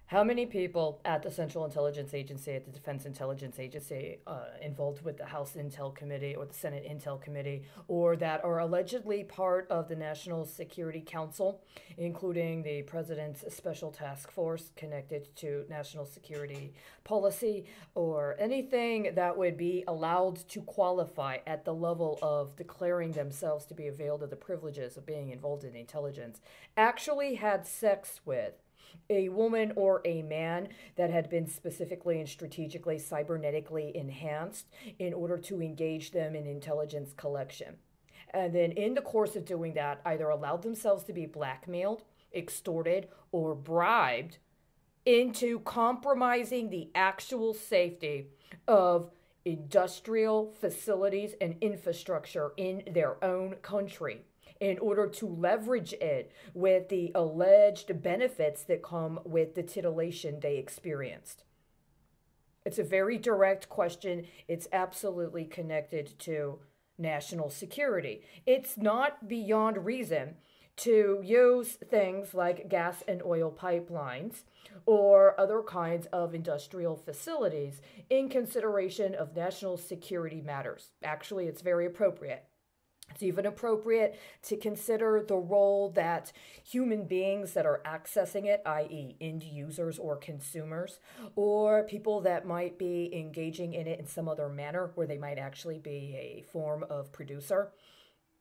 How many people at the Central Intelligence Agency, at the Defense Intelligence Agency, involved with the House Intel Committee or the Senate Intel Committee, or that are allegedly part of the National Security Council, including the President's Special Task Force connected to national security policy, or anything that would be allowed to qualify at the level of declaring themselves to be availed of the privileges of being involved in intelligence, actually had sex with a woman or a man that had been specifically and strategically cybernetically enhanced in order to engage them in intelligence collection. And then in the course of doing that, either allowed themselves to be blackmailed, extorted, or bribed into compromising the actual safety of industrial facilities and infrastructure in their own country in order to leverage it with the alleged benefits that come with the titillation they experienced. It's a very direct question. It's absolutely connected to national security. It's not beyond reason to use things like gas and oil pipelines or other kinds of industrial facilities in consideration of national security matters. Actually, it's very appropriate. It's even appropriate to consider the role that human beings that are accessing it, i.e., end users or consumers, or people that might be engaging in it in some other manner where they might actually be a form of producer,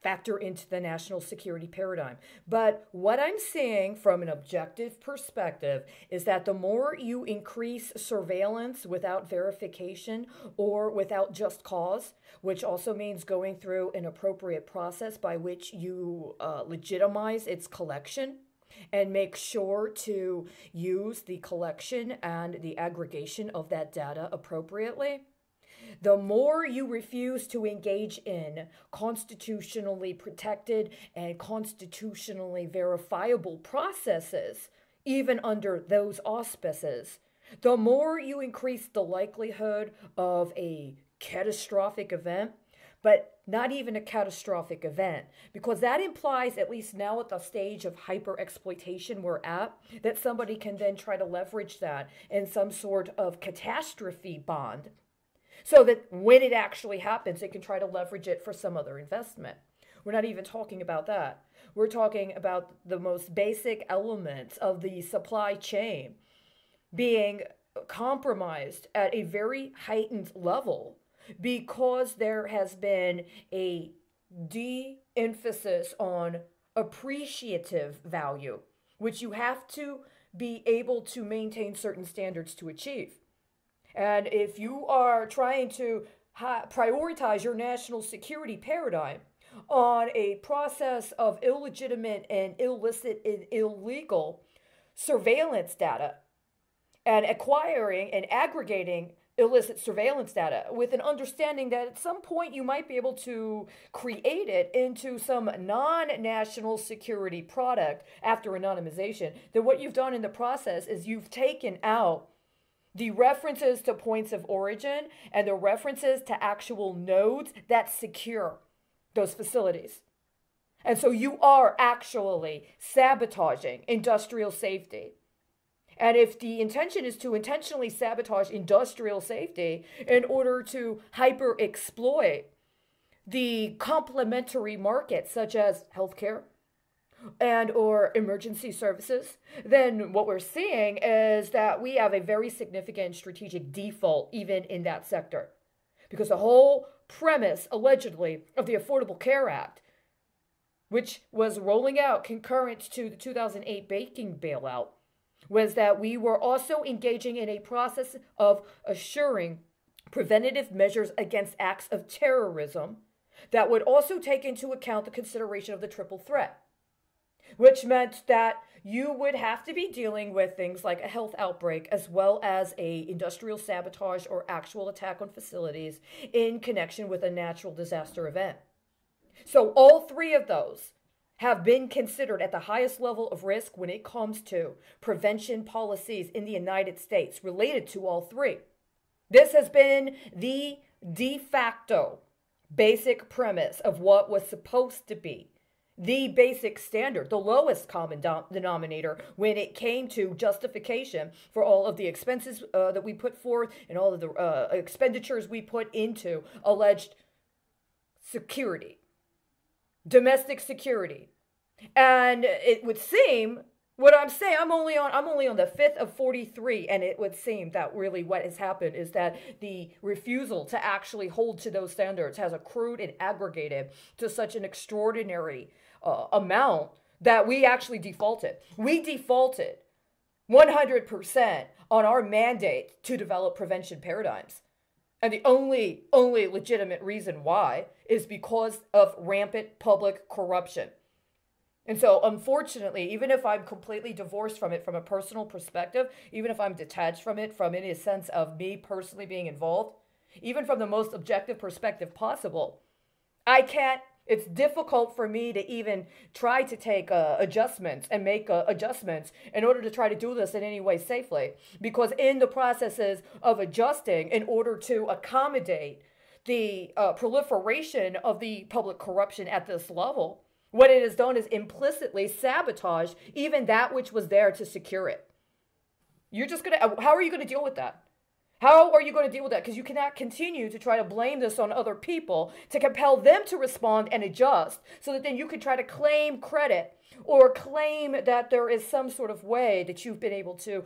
factor into the national security paradigm. But what I'm seeing from an objective perspective is that the more you increase surveillance without verification or without just cause, which also means going through an appropriate process by which you legitimize its collection and make sure to use the collection and the aggregation of that data appropriately, the more you refuse to engage in constitutionally protected and constitutionally verifiable processes, even under those auspices, the more you increase the likelihood of a catastrophic event, but not even a catastrophic event, because that implies, at least now at the stage of hyper exploitation we're at, that somebody can then try to leverage that in some sort of catastrophe bond so that when it actually happens, it can try to leverage it for some other investment. We're not even talking about that. We're talking about the most basic elements of the supply chain being compromised at a very heightened level because there has been a de-emphasis on appreciative value, which you have to be able to maintain certain standards to achieve. And if you are trying to prioritize your national security paradigm on a process of illegitimate and illicit and illegal surveillance data and acquiring and aggregating illicit surveillance data with an understanding that at some point you might be able to create it into some non-national security product after anonymization, then what you've done in the process is you've taken out the references to points of origin and the references to actual nodes that secure those facilities. And so you are actually sabotaging industrial safety. And if the intention is to intentionally sabotage industrial safety in order to hyper exploit the complementary markets such as healthcare, and or emergency services, then what we're seeing is that we have a very significant strategic default even in that sector. Because the whole premise, allegedly, of the Affordable Care Act, which was rolling out concurrent to the 2008 banking bailout, was that we were also engaging in a process of assuring preventative measures against acts of terrorism that would also take into account the consideration of the triple threat, which meant that you would have to be dealing with things like a health outbreak as well as a industrial sabotage or actual attack on facilities in connection with a natural disaster event. So all three of those have been considered at the highest level of risk when it comes to prevention policies in the United States related to all three. This has been the de facto basic premise of what was supposed to be the basic standard, the lowest common denominator when it came to justification for all of the expenses that we put forth and all of the expenditures we put into alleged security, domestic security. And it would seem, what I'm saying, I'm only on the 5th of 43, and it would seem that really what has happened is that the refusal to actually hold to those standards has accrued and aggregated to such an extraordinary amount that we actually defaulted. We defaulted 100% on our mandate to develop prevention paradigms. And the only legitimate reason why is because of rampant public corruption. And so, unfortunately, even if I'm completely divorced from it from a personal perspective, even if I'm detached from it from any sense of me personally being involved, even from the most objective perspective possible, it's difficult for me to even try to take adjustments and make adjustments in order to try to do this in any way safely. Because in the processes of adjusting in order to accommodate the proliferation of the public corruption at this level, what it has done is implicitly sabotage even that which was there to secure it. How are you going to deal with that? How are you going to deal with that? Because you cannot continue to try to blame this on other people to compel them to respond and adjust so that then you can try to claim credit or claim that there is some sort of way that you've been able to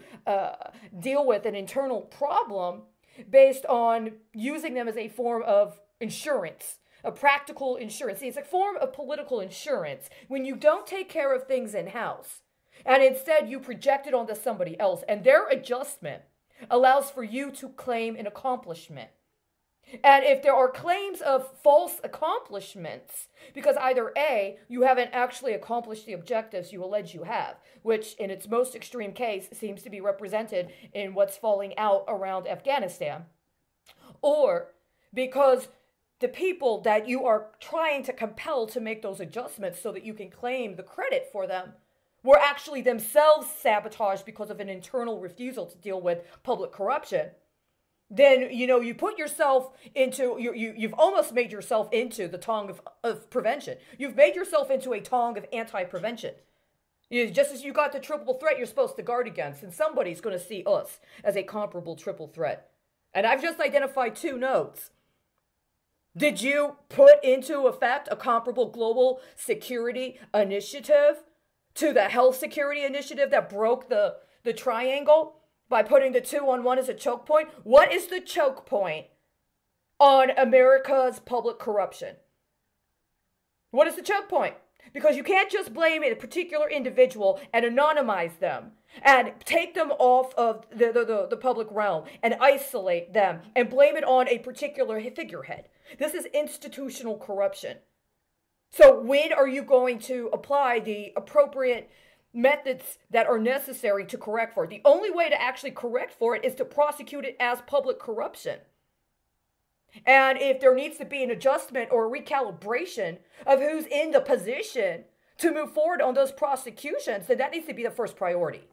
deal with an internal problem based on using them as a form of insurance. A practical insurance. See, it's a form of political insurance when you don't take care of things in-house and instead you project it onto somebody else, and their adjustment allows for you to claim an accomplishment. And if there are claims of false accomplishments, because either A, you haven't actually accomplished the objectives you allege you have, which in its most extreme case seems to be represented in what's falling out around Afghanistan, or because the people that you are trying to compel to make those adjustments so that you can claim the credit for them were actually themselves sabotaged because of an internal refusal to deal with public corruption, then, you put yourself into, you've almost made yourself into the tongue of prevention. You've made yourself into a tongue of anti-prevention. Just as you got the triple threat you're supposed to guard against, and somebody's going to see us as a comparable triple threat. And I've just identified 2 nodes. Did you put into effect a comparable global security initiative to the health security initiative that broke the triangle by putting the 2 on 1 as a choke point? What is the choke point on America's public corruption? What is the choke point? Because you can't just blame a particular individual and anonymize them and take them off of the public realm and isolate them and blame it on a particular figurehead. This is institutional corruption. So when are you going to apply the appropriate methods that are necessary to correct for it? The only way to actually correct for it is to prosecute it as public corruption. And if there needs to be an adjustment or a recalibration of who's in the position to move forward on those prosecutions, then that needs to be the first priority.